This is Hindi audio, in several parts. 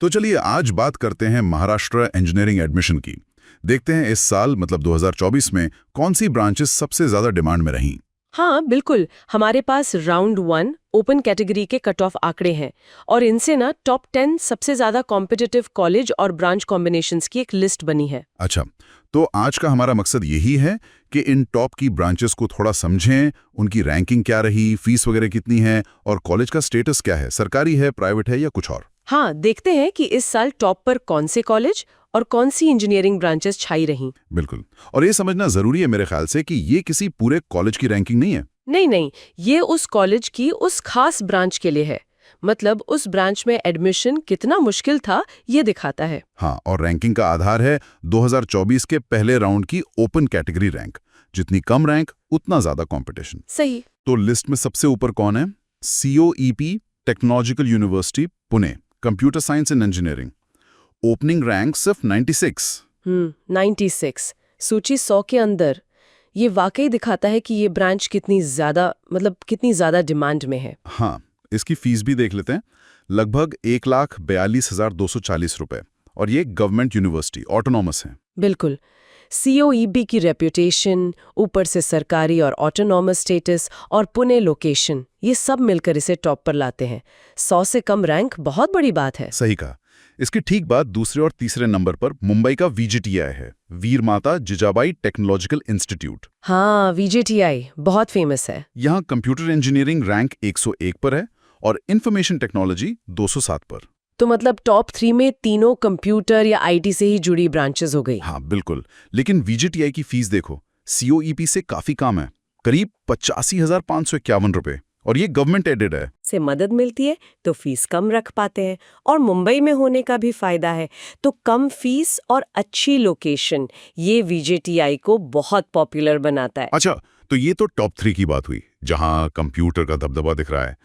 तो चलिए आज बात करते हैं महाराष्ट्र इंजीनियरिंग एडमिशन की। देखते हैं इस साल मतलब 2024 में कौन सी ब्रांचेस सबसे ज्यादा डिमांड में रहीं। हाँ बिल्कुल। हमारे पास राउंड 1 ओपन कैटेगरी के कट ऑफ आंकड़े हैं और इनसे ना टॉप 10 सबसे ज्यादा कॉम्पिटिटिव कॉलेज और ब्रांच कॉम्बिनेशंस की एक लिस्ट बनी है। अच्छा, तो आज का हमारा मकसद यही है कि इन टॉप की ब्रांचेस को थोड़ा समझें, उनकी रैंकिंग क्या रही, फीस वगैरह कितनी है और कॉलेज का स्टेटस क्या है, सरकारी है, प्राइवेट है या कुछ और। हाँ, देखते हैं कि इस साल टॉप पर कौन से कॉलेज और कौन सी इंजीनियरिंग ब्रांचेस छाई रहीं। बिल्कुल, और ये समझना जरूरी है मेरे ख्याल से कि ये किसी पूरे कॉलेज की रैंकिंग नहीं है। नहीं नहीं, ये उस कॉलेज की उस खास ब्रांच के लिए है। मतलब उस ब्रांच में एडमिशन कितना मुश्किल था ये दिखाता है। हाँ, और रैंकिंग का आधार है 2024 के पहले राउंड की ओपन कैटेगरी रैंक। जितनी कम रैंक उतना ज्यादा कंपटीशन। सही। तो लिस्ट में सबसे ऊपर कौन है? COEP technological university Pune, computer science and engineering. Opening rank सिर्फ 96। 96 सूची 100 के अंदर। ये वाकई दिखाता है कि ये ब्रांच कितनी ज्यादा डिमांड में है। हाँ, इसकी फीस भी देख लेते हैं। लगभग 1,42,240 रुपए, और ये गवर्नमेंट यूनिवर्सिटी ऑटोनॉमस है। बिल्कुल। COEB की रेप्यूटेशन, ऊपर से सरकारी और ऑटोनॉमस स्टेटस और पुणे लोकेशन, ये सब मिलकर इसे टॉप पर लाते हैं। 100 से कम रैंक बहुत बड़ी बात है। सही कहा। इसकी ठीक बाद दूसरे और तीसरे नंबर पर मुंबई का VJTI है, वीर माता जिजाबाई टेक्नोलॉजिकल इंस्टीट्यूट। हाँ, VJTI बहुत फेमस है। यहाँ कंप्यूटर इंजीनियरिंग रैंक 101 पर है और इंफॉर्मेशन टेक्नोलॉजी 207 पर। तो मतलब टॉप 3 में तीनों कंप्यूटर या IT से ही जुड़ी ब्रांचेस हो गई। हाँ बिल्कुल, लेकिन VJTI की फीस देखो, COEP से काफी कम है, करीब 85,551 रुपए, और ये गवर्नमेंट एडेड है। से मदद मिलती है तो फीस कम रख पाते हैं, और मुंबई में होने का भी फायदा है। तो कम फीस और अच्छी लोकेशन, ये VJTI को बहुत पॉपुलर बनाता है। अच्छा, तो ये तो टॉप 3 की बात हुई, जहां कंप्यूटर का दबदबा दिख रहा है।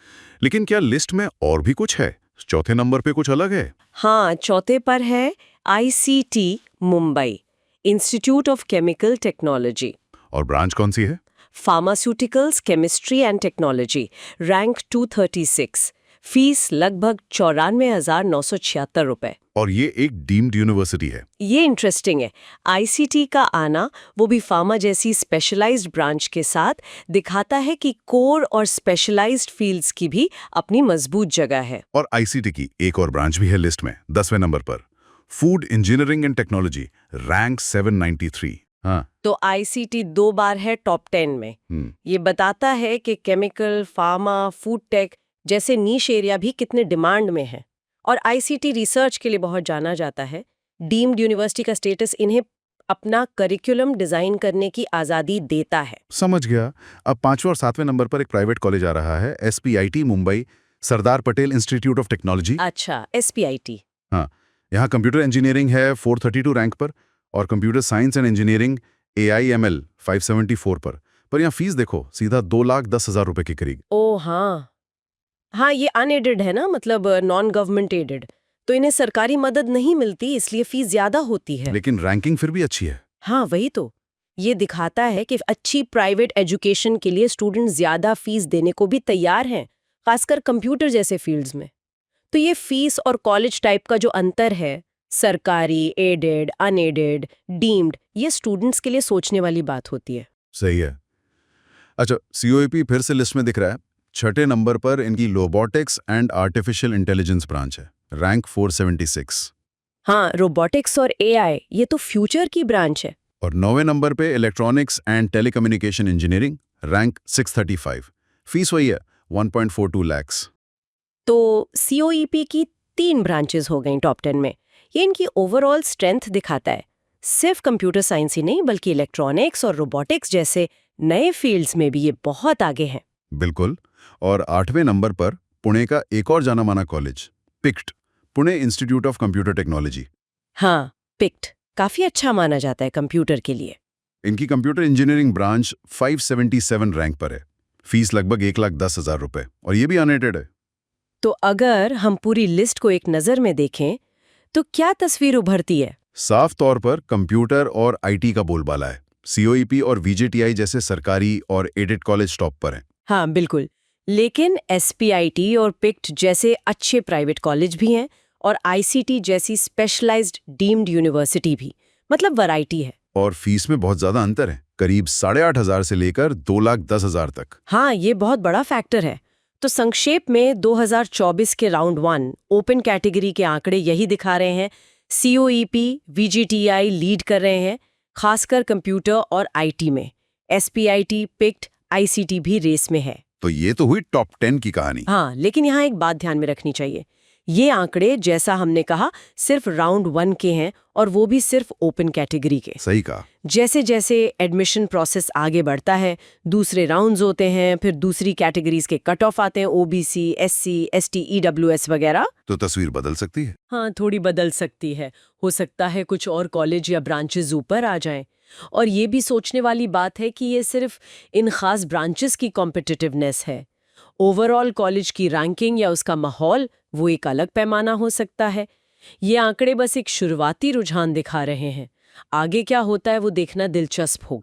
लेकिन क्या लिस्ट में और भी कुछ है? चौथे नंबर पे कुछ अलग है? हाँ, चौथे पर है ICT Mumbai, institute of chemical technology. और ब्रांच कौन सी है? Pharmaceuticals chemistry and technology, rank 236, fees लगभग 94,976 रुपए। और ये एक डीम्ड यूनिवर्सिटी है। ये इंटरेस्टिंग है। ICT का आना, वो भी फार्मा जैसी स्पेशलाइज्ड ब्रांच के साथ, दिखाता है कि कोर और स्पेशलाइज्ड फील्ड्स की भी अपनी मजबूत जगह है। और ICT की एक और ब्रांच भी है लिस्ट में, 10वें नंबर पर, food engineering and technology, rank 793। हाँ, तो ICT 2 बार है टॉप 10 में। ये बताता है कि केमिकल, फार्मा, फूड टेक जैसे नीश एरिया भी कितने डिमांड में है। और ICT रिसर्च के लिए बहुत जाना जाता है। डीम्ड यूनिवर्सिटी का स्टेटस इन्हें अपना करिकुलम डिजाइन करने की आजादी देता है। समझ गया। अब 5वें और 7वें नंबर पर एक प्राइवेट कॉलेज आ रहा है, SPIT Mumbai, Sardar Patel institute of technology. अच्छा, SPIT। हाँ, यहाँ कंप्यूटर इंजीनियरिंग है 432 रैंक पर, और computer science and engineering AIML 574 पर यहाँ फीस देखो, सीधा 2,10,000 रुपए के करीब। ओ हाँ हाँ, ये अनएडेड है ना, मतलब नॉन गवर्नमेंट एडेड, तो इन्हें सरकारी मदद नहीं मिलती, इसलिए फीस ज्यादा होती है। लेकिन रैंकिंग फिर भी अच्छी है। हाँ वही तो। ये दिखाता है कि अच्छी प्राइवेट एजुकेशन के लिए स्टूडेंट ज्यादा फीस देने को भी तैयार हैं, खासकर कंप्यूटर जैसे फील्ड्स में। तो ये फीस और कॉलेज टाइप का जो अंतर है, सरकारी, एडेड, अनएडेड, डीम्ड, ये स्टूडेंट्स के लिए सोचने वाली बात होती है। सही है। अच्छा, COEP फिर से लिस्ट में दिख रहा है। छठे नंबर पर इनकी robotics and artificial intelligence branch है, रैंक 476। हाँ, रोबोटिक्स और AI ये तो फ्यूचर की ब्रांच है। और 9वें नंबर पे electronics and telecommunication engineering, rank 635। Fees वही है, 1.42 lakhs। तो COEP की 3 ब्रांचेस हो गई टॉप 10 में। ये इनकी ओवरऑल स्ट्रेंथ दिखाता है। सिर्फ कंप्यूटर साइंस ही नहीं, बल्कि इलेक्ट्रॉनिक्स और रोबोटिक्स जैसे नए फील्ड्स में भी ये बहुत आगे हैं। बिल्कुल। और 8वें नंबर पर पुणे का एक और जाना माना college, PICT, Pune institute of computer technology. हाँ, PICT काफी अच्छा माना जाता है कंप्यूटर के लिए। इनकी कंप्यूटर इंजीनियरिंग ब्रांच 577 रैंक पर है, फीस लगभग 1,10,000 रुपए, और ये भी अनएडेड है। तो अगर हम पूरी लिस्ट को एक नज़र में देखें तो क्या तस्वीर उभरती है? साफ तौर पर कंप्यूटर और IT का बोलबाला है। COEP और VJTI जैसे सरकारी और एडेड कॉलेज टॉप पर हैं। हाँ बिल्कुल, लेकिन SPIT और PICT जैसे अच्छे प्राइवेट कॉलेज भी हैं, और ICT जैसी स्पेशलाइज्ड डीम्ड यूनिवर्सिटी भी, मतलब वैरायटी है। और फीस में बहुत ज्यादा अंतर है, करीब 8,500 से लेकर 2,10,000 तक। हाँ, ये बहुत बड़ा फैक्टर है। तो संक्षेप में 2024 के राउंड 1 ओपन कैटेगरी के आंकड़े यही दिखा रहे हैं। COEP, VGTI लीड कर रहे हैं, खासकर कंप्यूटर और IT में। SPIT, PICT, ICT भी रेस में है। तो ये तो हुई टॉप 10 की कहानी। हाँ, लेकिन यहाँ एक बात ध्यान में रखनी चाहिए। ये आंकड़े, जैसा हमने कहा, सिर्फ राउंड 1 के हैं, और वो भी सिर्फ ओपन कैटेगरी के। सही कहा। जैसे जैसे एडमिशन प्रोसेस आगे बढ़ता है, दूसरे राउंड्स होते हैं, फिर दूसरी कैटेगरीज के कट ऑफ आते हैं, OBC, SC, ST, EWS वगैरह, तो तस्वीर बदल सकती है। हाँ, थोड़ी बदल सकती है। हो सकता है कुछ और कॉलेज या ब्रांचेस ऊपर आ जाएं। और ये भी सोचने वाली बात है कि ये सिर्फ इन खास ब्रांचेस की कॉम्पिटिटिवनेस है। ओवरऑल कॉलेज की रैंकिंग या उसका माहौल, वो एक अलग पैमाना हो सकता है। ये आंकड़े बस एक शुरुआती रुझान दिखा रहे हैं। आगे क्या होता है वो देखना दिलचस्प होगा।